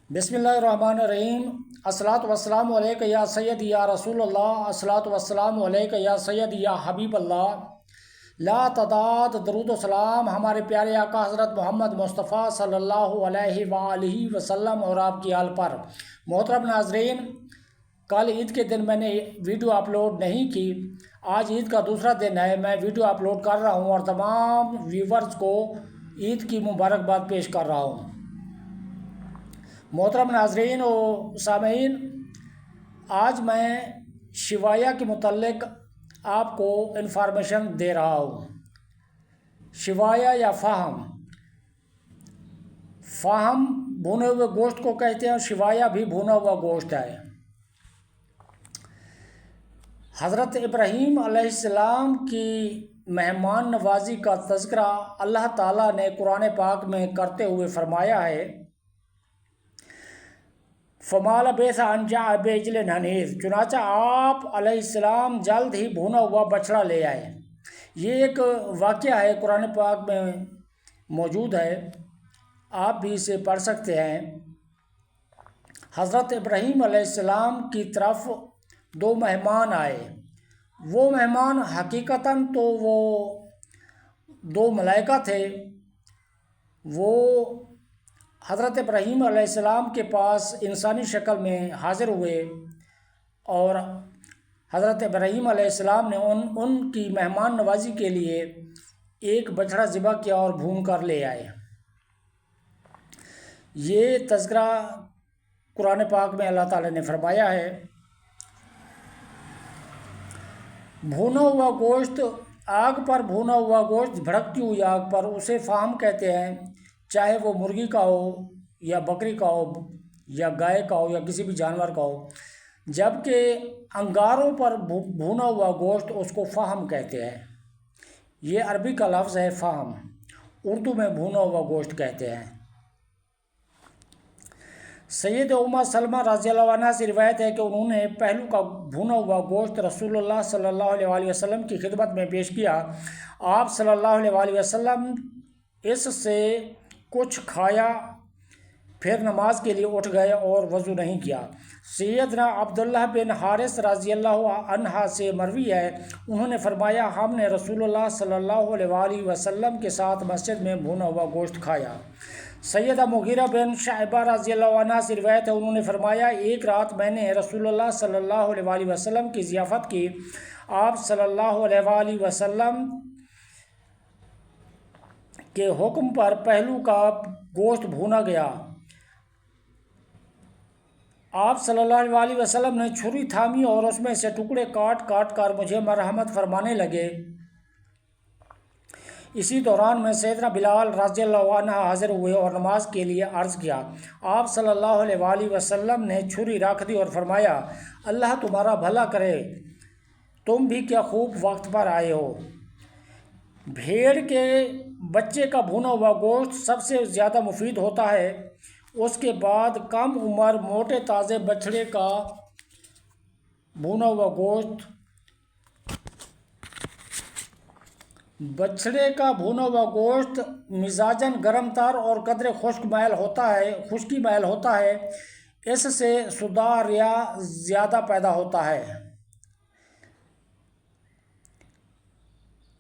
بسم اللہ الرحمن الرحیم۔ الصلاۃ والسلام علیک یا سید یا رسول اللہ، الصلاۃ والسلام علیک یا سید یا حبیب اللہ۔ لا تعداد درود و سلام ہمارے پیارے آقا حضرت محمد مصطفیٰ صلی اللہ علیہ وآلہ وسلم اور آپ کی آل پر۔ محترم ناظرین، کل عید کے دن میں نے ویڈیو اپلوڈ نہیں کی، آج عید کا دوسرا دن ہے، میں ویڈیو اپلوڈ کر رہا ہوں اور تمام ویورز کو عید کی مبارکباد پیش کر رہا ہوں۔ محترم ناظرین و سامعین، آج میں شیوایہ کے متعلق آپ کو انفارمیشن دے رہا ہوں۔ شیوایہ یا فاہم بھونے ہوئے گوشت کو کہتے ہیں اور شیوایہ بھی بھونا ہوا گوشت ہے۔ حضرت ابراہیم علیہ السلام کی مہمان نوازی کا تذکرہ اللہ تعالیٰ نے قرآن پاک میں کرتے ہوئے فرمایا ہے، فَمَا لَبِثَ أَن جَاءَ بِعِجْلٍ حَنِيذٍ، چنانچہ آپ علیہ السلام جلد ہی بھونا ہوا بچڑا لے آئے۔ یہ ایک واقعہ ہے، قرآن پاک میں موجود ہے، آپ بھی اسے پڑھ سکتے ہیں۔ حضرت ابراہیم علیہ السلام کی طرف دو مہمان آئے۔ وہ مہمان حقیقتاً تو وہ دو ملائکہ تھے۔ وہ حضرت ابراہیم علیہ السلام کے پاس انسانی شکل میں حاضر ہوئے اور حضرت ابراہیم علیہ السلام نے ان کی مہمان نوازی کے لیے ایک بچڑا ذبح کیا اور بھون کر لے آئے۔ یہ تذکرہ قرآن پاک میں اللہ تعالیٰ نے فرمایا ہے۔ بھونا ہوا گوشت، آگ پر بھونا ہوا گوشت، بھڑکتی ہوئی آگ پر، اسے فاہم کہتے ہیں، چاہے وہ مرغی کا ہو یا بکری کا ہو یا گائے کا ہو یا کسی بھی جانور کا ہو، جبکہ انگاروں پر بھونا ہوا گوشت اس کو فاہم کہتے ہیں۔ یہ عربی کا لفظ ہے فاہم، اردو میں بھونا ہوا گوشت کہتے ہیں۔ سید ام سلمہ رضی اللہ عنہ سے روایت ہے کہ انہوں نے پہلو کا بھونا ہوا گوشت رسول اللہ صلی اللہ علیہ وآلہ وسلم کی خدمت میں پیش کیا۔ آپ صلی اللہ علیہ وآلہ وسلم اس سے کچھ کھایا، پھر نماز کے لیے اٹھ گئے اور وضو نہیں کیا۔ سیدنا عبداللہ بن حارث رضی اللہ عنہ سے مروی ہے، انہوں نے فرمایا، ہم نے رسول اللہ صلی اللہ علیہ وآلہ وسلم کے ساتھ مسجد میں بھونا ہوا گوشت کھایا۔ سیدہ مغیرہ بن شعبہ رضی اللہ عنہ سے روایت ہے، انہوں نے فرمایا، ایک رات میں نے رسول اللہ صلی اللہ علیہ وآلہ وسلم کی ضیافت کی۔ آپ صلی اللہ علیہ وآلہ وسلم کے حکم پر پہلو کا گوشت بھونا گیا۔ آپ صلی اللہ علیہ وآلہ وسلم نے چھری تھامی اور اس میں سے ٹکڑے کاٹ کاٹ کر مجھے مرحمت فرمانے لگے۔ اسی دوران میں سیدنا بلال رضی اللہ عنہ حاضر ہوئے اور نماز کے لیے عرض کیا۔ آپ صلی اللہ علیہ وآلہ وسلم نے چھری رکھ دی اور فرمایا، اللہ تمہارا بھلا کرے، تم بھی کیا خوب وقت پر آئے ہو۔ بھیڑ کے بچے کا بھونا ہوا گوشت سب سے زیادہ مفید ہوتا ہے، اس کے بعد کم عمر موٹے تازے بچڑے کا بھونا ہوا گوشت۔ بچڑے کا بھونا ہوا گوشت مزاجاً گرم تر اور قدرے خشکی میل ہوتا ہے، اس سے صداع یا زیادہ پیدا ہوتا ہے۔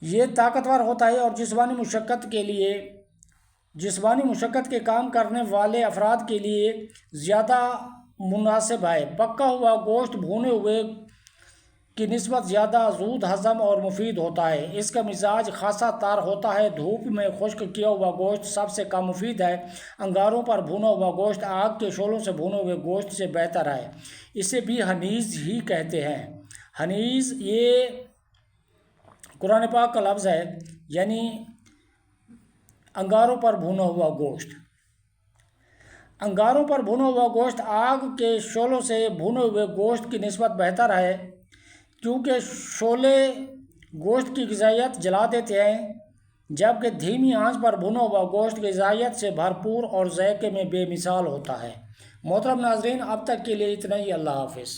یہ طاقتور ہوتا ہے اور جسمانی مشقت کے کام کرنے والے افراد کے لیے زیادہ مناسب ہے۔ پکا ہوا گوشت بھونے ہوئے کی نسبت زیادہ زود ہضم اور مفید ہوتا ہے۔ اس کا مزاج خاصا تار ہوتا ہے۔ دھوپ میں خشک کیا ہوا گوشت سب سے کم مفید ہے۔ انگاروں پر بھونا ہوا گوشت آگ کے شعلوں سے بھونے ہوئے گوشت سے بہتر ہے۔ اسے بھی حنیذ ہی کہتے ہیں۔ حنیذ یہ قرآن پاک کا لفظ ہے، یعنی انگاروں پر بھونا ہوا گوشت۔ انگاروں پر بھونا ہوا گوشت آگ کے شعلوں سے بھونے ہوئے گوشت کی نسبت بہتر ہے، کیونکہ شعلے گوشت کی غذائیت جلا دیتے ہیں، جبکہ دھیمی آنچ پر بھونا ہوا گوشت غذائیت سے بھرپور اور ذائقے میں بے مثال ہوتا ہے۔ محترم ناظرین، اب تک کے لیے اتنا ہی۔ اللہ حافظ۔